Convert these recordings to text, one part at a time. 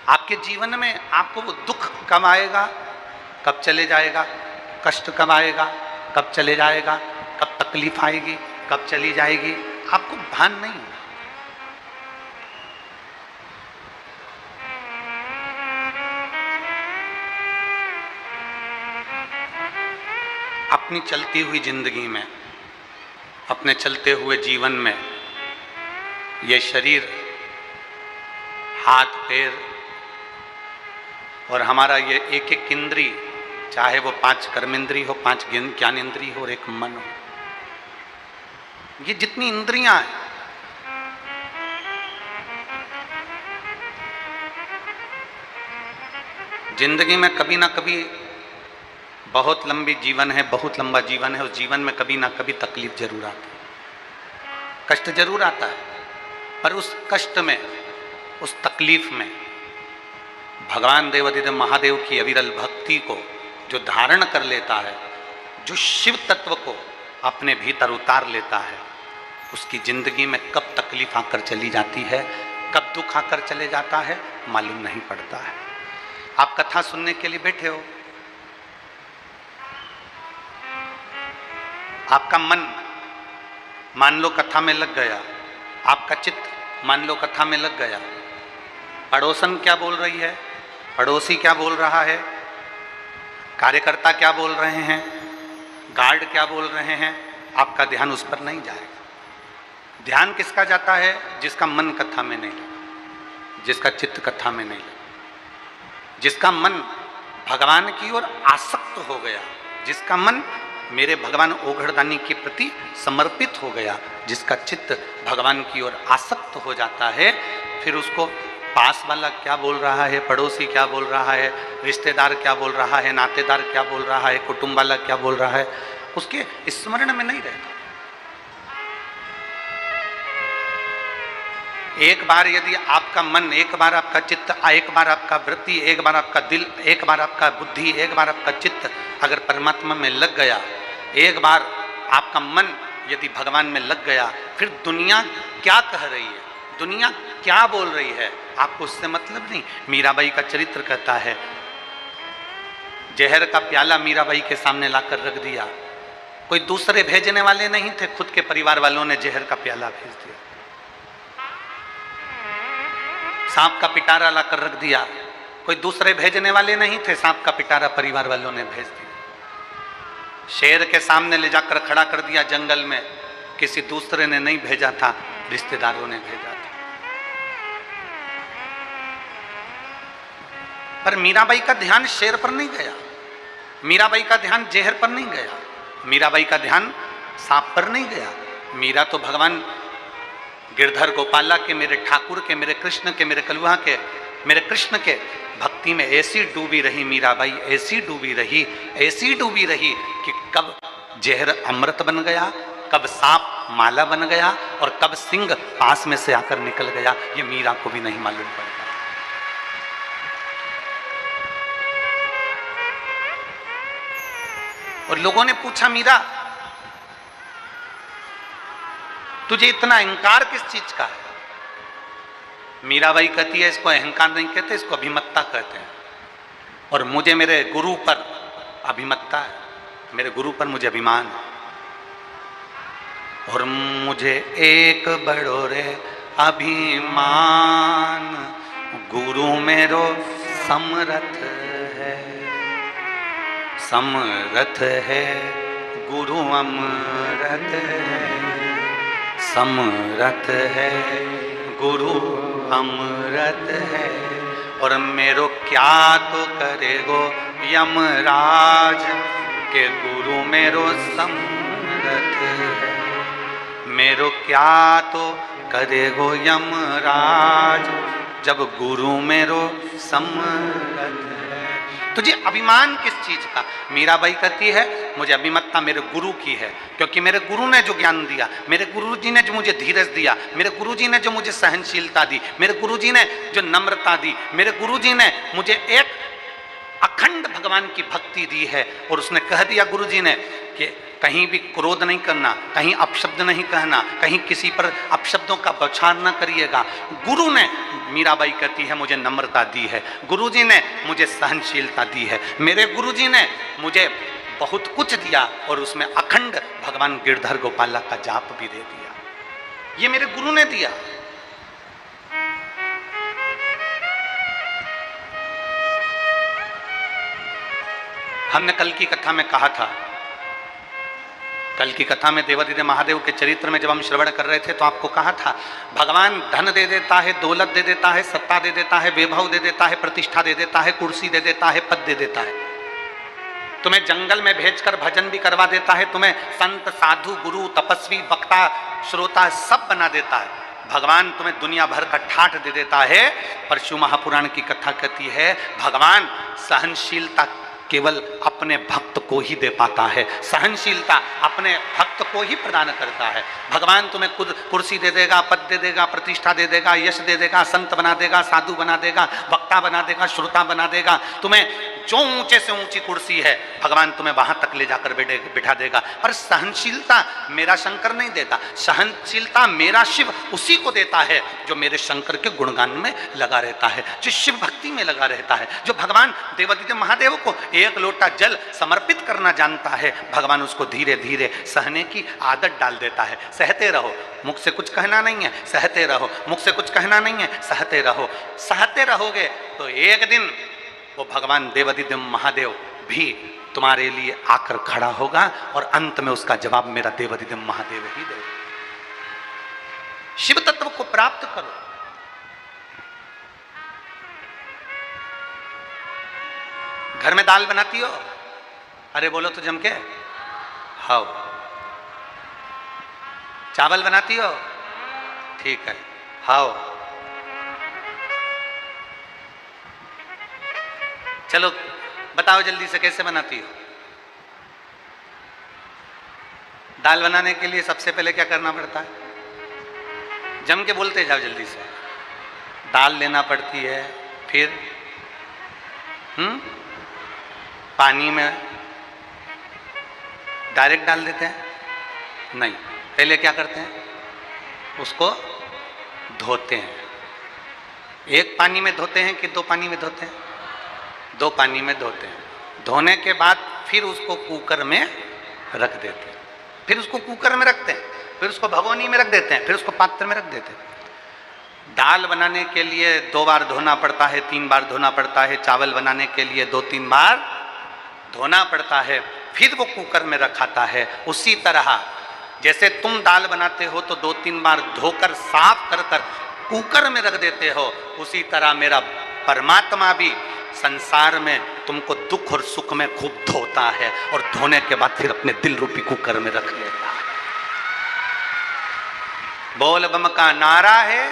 आपके जीवन में आपको वो दुख कब आएगा, कब चले जाएगा, कष्ट कब आएगा, कब चले जाएगा, कब तकलीफ आएगी, कब चली जाएगी, आपको भान नहीं है। अपनी चलती हुई जिंदगी में, अपने चलते हुए जीवन में ये शरीर, हाथ पैर और हमारा ये एक एक इंद्री, चाहे वो 5 कर्मेंद्री हो, 5 ज्ञानेंद्री हो और एक मन हो, ये जितनी इंद्रियां हैं, जिंदगी में कभी ना कभी, बहुत लंबी जीवन है, बहुत लंबा जीवन है, उस जीवन में कभी ना कभी तकलीफ जरूर आती है, कष्ट जरूर आता है। पर उस कष्ट में, उस तकलीफ में भगवान देवाधिदेव महादेव की अविरल भक्ति को जो धारण कर लेता है, जो शिव तत्व को अपने भीतर उतार लेता है, उसकी जिंदगी में कब तकलीफ आकर चली जाती है, कब दुख आकर चले जाता है, मालूम नहीं पड़ता है। आप कथा सुनने के लिए बैठे हो, आपका मन मान लो कथा में लग गया, आपका चित्त मान लो कथा में लग गया, पड़ोसन क्या बोल रही है, पड़ोसी क्या बोल रहा है, कार्यकर्ता क्या बोल रहे हैं, गार्ड क्या बोल रहे हैं, आपका ध्यान उस पर नहीं जाएगा। ध्यान किसका जाता है? जिसका मन कथा में नहीं लगा, जिसका चित्त कथा में नहीं लगा, जिसका मन भगवान की ओर आसक्त हो गया, जिसका मन मेरे भगवान ओघड़दानी के प्रति समर्पित हो गया, जिसका चित्त भगवान की ओर आसक्त हो जाता है, फिर उसको पास वाला क्या बोल रहा है, पड़ोसी क्या बोल रहा है, रिश्तेदार क्या बोल रहा है, नातेदार क्या बोल रहा है, कुटुंब वाला क्या बोल रहा है, उसके स्मरण में नहीं रहता। एक बार यदि आपका मन, एक बार आपका चित्त, एक बार आपका वृत्ति, एक बार आपका दिल, एक बार आपका बुद्धि, एक बार आपका चित्त अगर परमात्मा में लग गया, एक बार आपका मन यदि भगवान में लग गया, फिर दुनिया क्या कह रही है, दुनिया क्या बोल रही है, आपको उससे मतलब नहीं। मीराबाई का चरित्र कहता है, जहर का प्याला मीराबाई के सामने लाकर रख दिया, कोई दूसरे भेजने वाले नहीं थे, खुद के परिवार वालों ने जहर का प्याला भेज दिया। सांप का पिटारा लाकर रख दिया, कोई दूसरे भेजने वाले नहीं थे, सांप का पिटारा परिवार वालों ने भेज दिया। शेर के सामने ले जाकर खड़ा कर दिया जंगल में, किसी दूसरे ने नहीं भेजा था, रिश्तेदारों ने भेजा था। पर मीराबाई का ध्यान शेर पर नहीं गया, मीराबाई का ध्यान जहर पर नहीं गया, मीराबाई का ध्यान सांप पर नहीं गया। मीरा तो भगवान गिरधर गोपाला के, मेरे ठाकुर के, मेरे कृष्ण के, मेरे कलुहा के, मेरे कृष्ण के भक्ति में ऐसी डूबी रही मीराबाई, ऐसी डूबी रही, ऐसी डूबी रही कि कब जहर अमृत बन गया, कब सांप माला बन गया और कब सिंह पास में से आकर निकल गया, ये मीरा को भी नहीं मालूम पड़ता। और लोगों ने पूछा, मीरा तुझे इतना अहंकार किस चीज का है? मीराबाई कहती है, इसको अहंकार नहीं कहते, इसको अभिमत्ता कहते हैं। और मुझे मेरे गुरु पर अभिमत्ता है, मेरे गुरु पर मुझे अभिमान है, और मुझे एक बड़ो रे अभिमान, गुरु मेरो समरथ है, समरथ है, गुरु अमरथ है, समरथ है, गुरु अमृत है। और मेरो क्या तो करेगो यमराज, के गुरु मेरो समरथ है, मेरो क्या तो करेगो यमराज, जब गुरु मेरो समरथ है। तुझे अभिमान किस चीज का? मीराबाई कहती है, मुझे अभिमत्ता मेरे गुरु की है, क्योंकि मेरे गुरु ने जो ज्ञान दिया, मेरे गुरुजी ने जो मुझे धीरज दिया, मेरे गुरुजी ने जो मुझे सहनशीलता दी, मेरे गुरुजी ने जो नम्रता दी, मेरे गुरुजी ने मुझे एक अखंड भगवान की भक्ति दी है। और उसने कह दिया गुरुजी ने कि कहीं भी क्रोध नहीं करना, कहीं अपशब्द नहीं कहना, कहीं किसी पर अपशब्दों का बौछार न करिएगा। गुरु ने, मीराबाई कहती है, मुझे नम्रता दी है, गुरुजी ने मुझे सहनशीलता दी है, मेरे गुरुजी ने मुझे बहुत कुछ दिया और उसमें अखंड भगवान गिरधर गोपाला का जाप भी दे दिया। ये मेरे गुरु ने दिया। हमने कल की कथा में कहा था, कल की कथा में देवादिदेव महादेव के चरित्र में जब हम श्रवण कर रहे थे तो आपको कहा था, भगवान धन दे देता है, दौलत दे देता है, सत्ता दे देता है, वैभव दे देता है, प्रतिष्ठा दे देता है, कुर्सी दे देता है, पद दे देता है, तुम्हें जंगल में भेजकर भजन भी करवा देता है, तुम्हें संत साधु गुरु तपस्वी वक्ता श्रोता सब बना देता है, भगवान तुम्हें दुनिया भर का ठाठ दे देता है। पर शिव महापुराण की कथा कहती है भगवान सहनशीलता केवल अपने भक्त को ही दे पाता है, सहनशीलता अपने भक्त को ही प्रदान करता है। भगवान तुम्हें खुद कुर्सी दे देगा, पद दे देगा, प्रतिष्ठा दे देगा, यश दे देगा, संत बना देगा, साधु बना देगा, वक्ता बना देगा, श्रोता बना देगा, तुम्हें जो ऊंचे से ऊंची कुर्सी है भगवान तुम्हें वहां तक ले जाकर बिठा देगा। पर सहनशीलता मेरा शंकर नहीं देता, सहनशीलता मेरा शिव उसी को देता है जो मेरे शंकर के गुणगान में लगा रहता है, जो शिव भक्ति में लगा रहता है, जो भगवान देवादिदेव महादेव को एक लोटा जल समर्पित करना जानता है, भगवान उसको धीरे धीरे सहने की आदत डाल देता है। सहते रहो, मुख से कुछ कहना नहीं है, सहते रहो, मुख से कुछ कहना नहीं है, सहते रहो। सहते रहोगे तो एक दिन वो भगवान देवादिदेव महादेव भी तुम्हारे लिए आकर खड़ा होगा और अंत में उसका जवाब मेरा देवादिदेव महादेव ही देगा। शिव तत्व को प्राप्त करो। घर में दाल बनाती हो? अरे बोलो तो जम के। हाँ। चावल बनाती हो? ठीक है। हाँ। चलो बताओ जल्दी से कैसे बनाती हो? दाल बनाने के लिए सबसे पहले क्या करना पड़ता है? जम के बोलते जाओ जल्दी से। दाल लेना पड़ती है, फिर पानी में डायरेक्ट डाल देते हैं? नहीं, पहले क्या करते हैं? उसको धोते हैं। एक पानी में धोते हैं कि दो पानी में धोते हैं? दो पानी में धोते हैं। धोने के बाद फिर उसको कुकर में रख देते हैं, फिर उसको कुकर में रखते हैं, फिर उसको भगोनी में रख देते हैं, फिर उसको पात्र में रख देते हैं। दाल बनाने के लिए 2 बार धोना पड़ता है, 3 बार धोना पड़ता है। चावल बनाने के लिए 2-3 बार धोना पड़ता है, फिर वो कुकर में रखाता है। उसी तरह जैसे तुम दाल बनाते हो तो 2-3 बार धोकर साफ कर कर कुकर में रख देते हो, उसी तरह मेरा परमात्मा भी संसार में तुमको दुख और सुख में खूब धोता है और धोने के बाद फिर अपने दिल रूपी कुकर में रख लेता है। बोल बम का नारा है,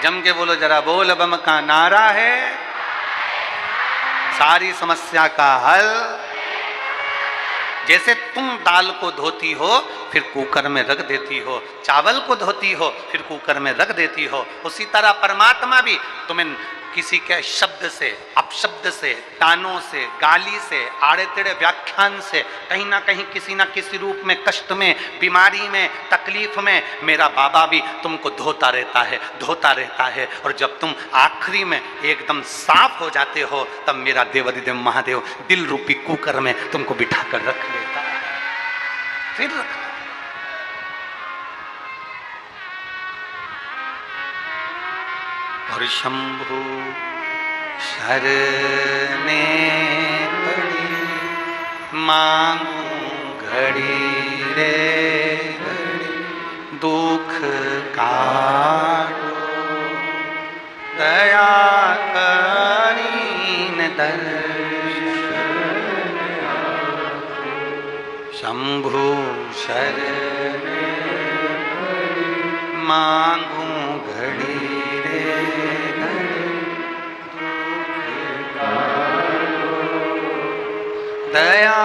जम के बोलो जरा, बोल बम का नारा है, सारी समस्या का हल। जैसे तुम दाल को धोती हो फिर कुकर में रख देती हो, चावल को धोती हो फिर कुकर में रख देती हो, उसी तरह परमात्मा भी तुम्हें किसी के शब्द से, अपशब्द से, तानों से, गाली से, आड़े टेढ़े व्याख्यान से, कहीं ना कहीं किसी ना किसी रूप में, कष्ट में, बीमारी में, तकलीफ में मेरा बाबा भी तुमको धोता रहता है, धोता रहता है। और जब तुम आखिरी में एकदम साफ हो जाते हो तब मेरा देवादिदेव महादेव दिल रूपी कुकर में तुमको बिठा कर रख लेता है, फिर रखता है। और शंभु शरणे पड़ी मांगू घड़ी रे घड़ी, दुख काटो दया करीन दर्शन। शंभु शरणे मांगू घड़ी दया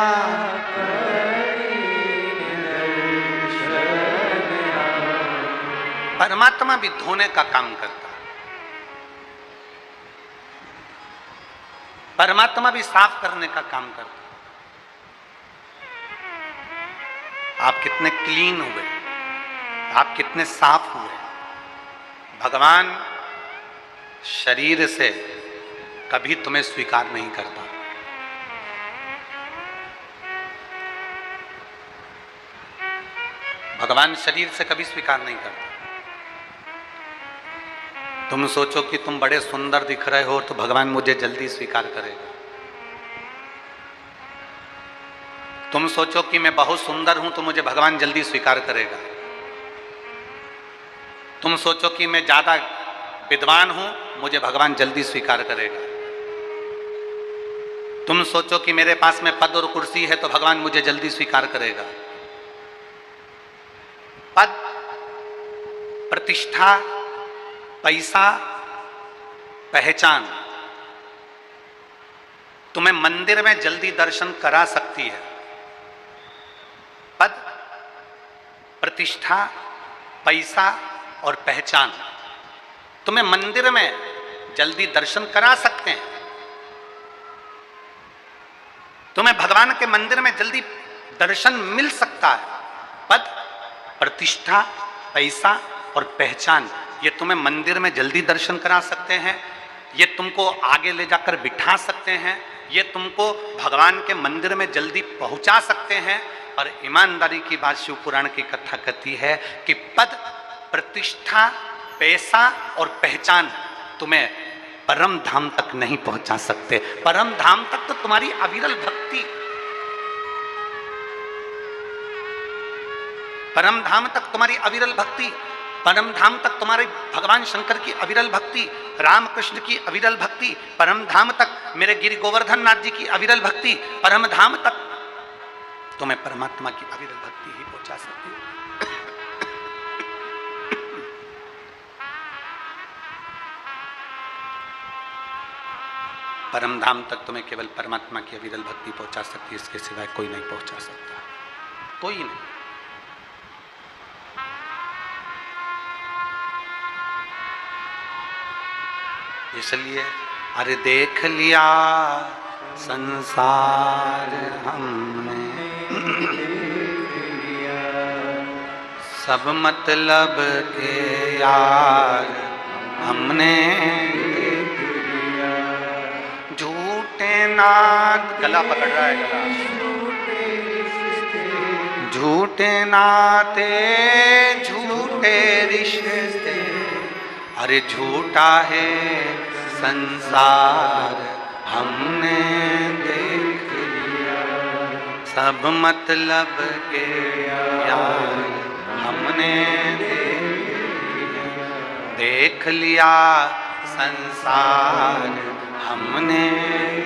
परमात्मा भी धोने का काम करता है। परमात्मा भी साफ करने का काम करता। आप कितने क्लीन हुए, आप कितने साफ हुए। भगवान शरीर से कभी तुम्हें स्वीकार नहीं करता। भगवान शरीर से कभी स्वीकार नहीं करता। तुम सोचो कि तुम बड़े सुंदर दिख रहे हो तो भगवान मुझे जल्दी स्वीकार करेगा। तुम सोचो कि मैं बहुत सुंदर हूं तो मुझे भगवान जल्दी स्वीकार करेगा। तुम सोचो कि मैं ज्यादा विद्वान हूं, मुझे भगवान जल्दी स्वीकार करेगा। तुम सोचो कि मेरे पास में पद और कुर्सी है तो भगवान मुझे जल्दी स्वीकार करेगा। पद, प्रतिष्ठा, पैसा, पहचान तुम्हें मंदिर में जल्दी दर्शन करा सकती है। पद, प्रतिष्ठा, पैसा और पहचान तुम्हें मंदिर में जल्दी दर्शन करा सकते हैं। तुम्हें भगवान के मंदिर में जल्दी दर्शन मिल सकता है। पद, प्रतिष्ठा, पैसा और पहचान ये तुम्हें मंदिर में जल्दी दर्शन करा सकते हैं। ये तुमको आगे ले जाकर बिठा सकते हैं। ये तुमको भगवान के मंदिर में जल्दी पहुंचा सकते हैं। और ईमानदारी की बात शिव पुराण की कथा कहती है कि पद, प्रतिष्ठा, पैसा और पहचान तुम्हें परम धाम तक नहीं पहुंचा सकते। परम धाम तक तो तुम्हारी अविरल भक्ति, परम धाम तक तुम्हारी अविरल भक्ति, परम धाम तक तुम्हारे भगवान शंकर की अविरल भक्ति, रामकृष्ण की अविरल भक्ति, परम धाम तक मेरे गिरि गोवर्धन नाथ जी की अविरल भक्ति, परम धाम तक तुम्हें परमात्मा की अविरल भक्ति ही पहुंचा सकती है। परम धाम तक तुम्हें केवल परमात्मा की अविरल भक्ति पहुंचा सकती है, इसके सिवाय कोई नहीं पहुंचा सकता, कोई नहीं। इसलिए अरे देख लिया संसार हमने, सब मतलब के यार हमने, झूठे नात, गला पकड़ रहा है गला, झूठे नाते झूठे रिश्ते, अरे झूठा है संसार हमने देख लिया, सब मतलब के यार हमने देख लिया, संसार हमने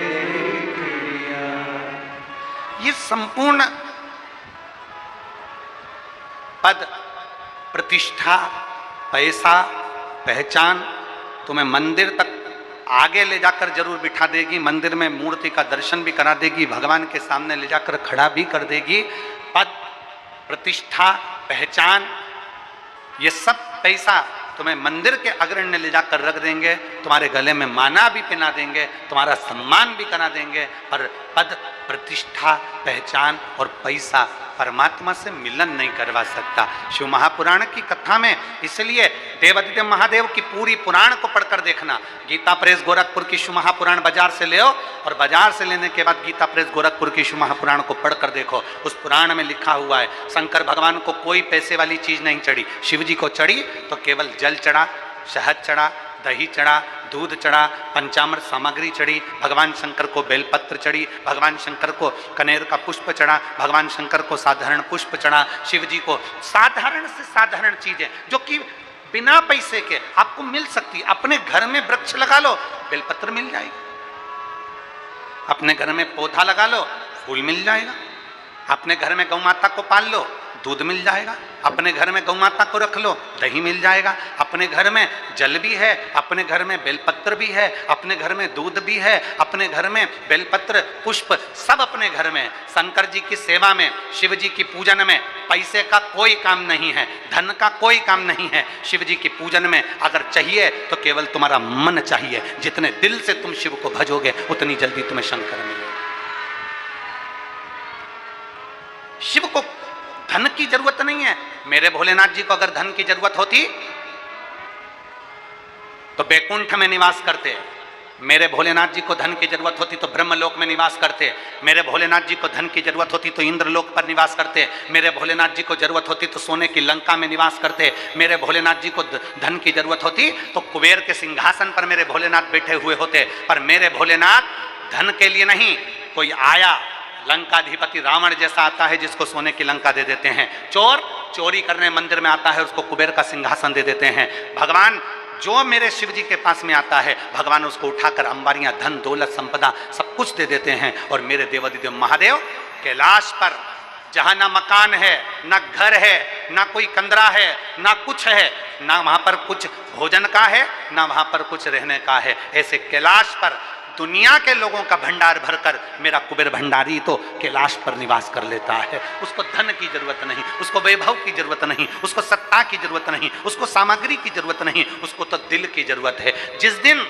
देख लिया। ये संपूर्ण पद, प्रतिष्ठा, पैसा, पहचान तुम्हें मंदिर तक आगे ले जाकर जरूर बिठा देगी, मंदिर में मूर्ति का दर्शन भी करा देगी, भगवान के सामने ले जाकर खड़ा भी कर देगी। पद, प्रतिष्ठा, पहचान ये सब पैसा तुम्हें मंदिर के अग्रण्य ले जाकर रख देंगे, तुम्हारे गले में माला भी पहना देंगे, तुम्हारा सम्मान भी करा देंगे, पर पद, प्रतिष्ठा, पहचान और पैसा परमात्मा से मिलन नहीं करवा सकता। शिव महापुराण की कथा में इसलिए देवादिदेव महादेव की पूरी पुराण को पढ़कर देखना। गीता प्रेस गोरखपुर की शिव महापुराण बाजार से ले आओ और बाजार से लेने के बाद गीता प्रेस गोरखपुर की शिव महापुराण को पढ़कर देखो। उस पुराण में लिखा हुआ है शंकर भगवान को कोई पैसे वाली चीज नहीं चढ़ी, शिव जी को चढ़ी तो केवल जल चढ़ा, शहद चढ़ा, दही चढ़ा, दूध चढ़ा, पंचामृत सामग्री चढ़ी, भगवान शंकर को बेलपत्र चढ़ी, भगवान शंकर को कनेर का पुष्प चढ़ा, भगवान शंकर को साधारण पुष्प चढ़ा, शिव जी को साधारण से साधारण चीजें जो कि बिना पैसे के आपको मिल सकती। अपने घर में वृक्ष लगा लो, बेलपत्र मिल जाएगा। अपने घर में पौधा लगा लो, फूल मिल जाएगा। अपने घर में गौ माता को पाल लो, दूध मिल जाएगा, अपने घर में गौ माता को रख लो, दही मिल जाएगा, अपने घर में जल भी है, अपने घर में बेलपत्र भी है, अपने घर में दूध भी है, अपने घर में बेलपत्र पुष्प सब अपने घर में। शंकर जी की सेवा में, शिव जी की पूजन में पैसे का कोई काम नहीं है, धन का कोई काम नहीं है। शिव जी की पूजन में अगर चाहिए तो केवल तुम्हारा मन चाहिए। जितने दिल से तुम शिव को भजोगे उतनी जल्दी तुम्हें शंकर मिलेगा। शिव को धन की जरूरत नहीं है। मेरे भोलेनाथ जी को अगर धन की जरूरत होती तो बैकुंठ में निवास करते। मेरे भोलेनाथ जी को धन की जरूरत होती तो ब्रह्मलोक में निवास करते। मेरे भोलेनाथ जी को धन की जरूरत होती तो इंद्रलोक पर निवास करते। मेरे भोलेनाथ जी को जरूरत होती तो सोने की लंका में निवास करते। मेरे भोलेनाथ जी को धन की जरूरत होती तो कुबेर के सिंहासन पर मेरे भोलेनाथ बैठे हुए होते। पर मेरे भोलेनाथ धन के लिए नहीं, कोई आया लंकाधिपति रावण जैसा आता है जिसको सोने की लंका दे देते हैं। चोर चोरी करने मंदिर में आता है, उसको कुबेर का सिंहासन दे देते हैं। भगवान जो मेरे शिव जी के पास में आता है, भगवान उसको उठाकर अंबारियां, धन दौलत संपदा सब कुछ दे देते हैं। और मेरे देवाधिदेव महादेव कैलाश पर जहां ना मकान है, ना घर है, ना कोई कंदरा है, ना कुछ है, ना वहां पर कुछ भोजन का है, ना वहां पर कुछ रहने का है, ऐसे कैलाश पर दुनिया के लोगों का भंडार भरकर मेरा कुबेर भंडारी तो कैलाश पर निवास कर लेता है। उसको धन की जरूरत नहीं, उसको वैभव की जरूरत नहीं, उसको सत्ता की जरूरत नहीं, उसको सामग्री की जरूरत नहीं, उसको तो दिल की जरूरत है। जिस दिन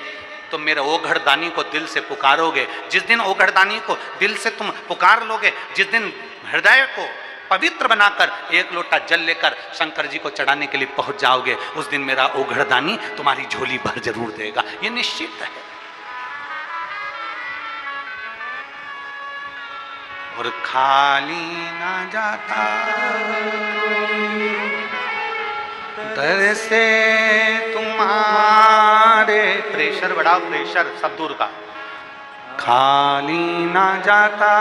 तुम मेरे ओघड़दानी को दिल से पुकारोगे, जिस दिन ओघड़दानी को दिल से तुम पुकार लोगे, जिस दिन हृदय को पवित्र बनाकर एक लोटा जल लेकर शंकर जी को चढ़ाने के लिए पहुंच जाओगे, उस दिन मेरा ओघड़दानी तुम्हारी झोली भर जरूर देगा, ये निश्चित है। और खाली ना जाता दर से तुम्हारे, प्रेशर बढ़ाओ, प्रेशर सब दूर का। खाली ना जाता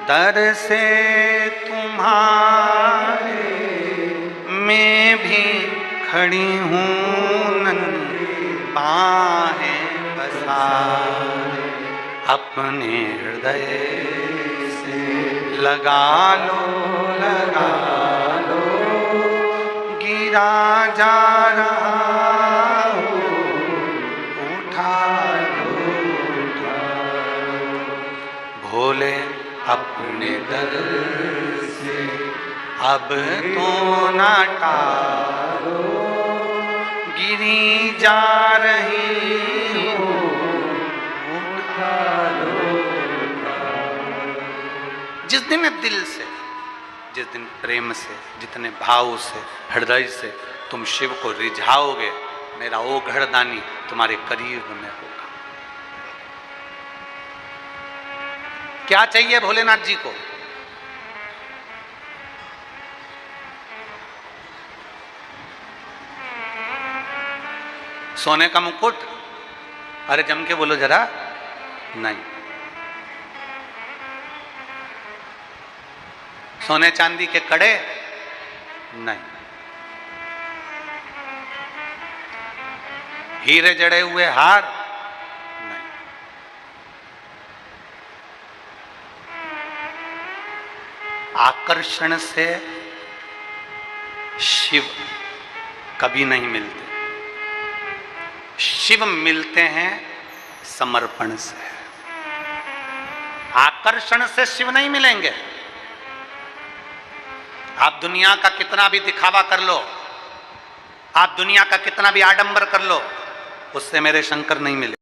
दर से तुम्हारे, मैं भी खड़ी हूँ नन्ही बाहें पसारे, अपने हृदय से लगा लो, लगा लो, गिरा जा रहा हो, उठा लो, उठा लो, भोले अपने दर से अब तो ना टालो, गिरी जा रही हो, जिस दिन दिल से, जिस दिन प्रेम से, जितने भाव से, हृदय से तुम शिव को रिझाओगे, मेरा ओघड़दानी तुम्हारे करीब में होगा। क्या चाहिए भोलेनाथ जी को? सोने का मुकुट? अरे जम के बोलो जरा। नहीं। सोने चांदी के कड़े? नहीं। हीरे जड़े हुए हार? नहीं। आकर्षण से शिव कभी नहीं मिलते। शिव मिलते हैं समर्पण से। आकर्षण से शिव नहीं मिलेंगे। आप दुनिया का कितना भी दिखावा कर लो, आप दुनिया का कितना भी आडंबर कर लो, उससे मेरे शंकर नहीं मिले।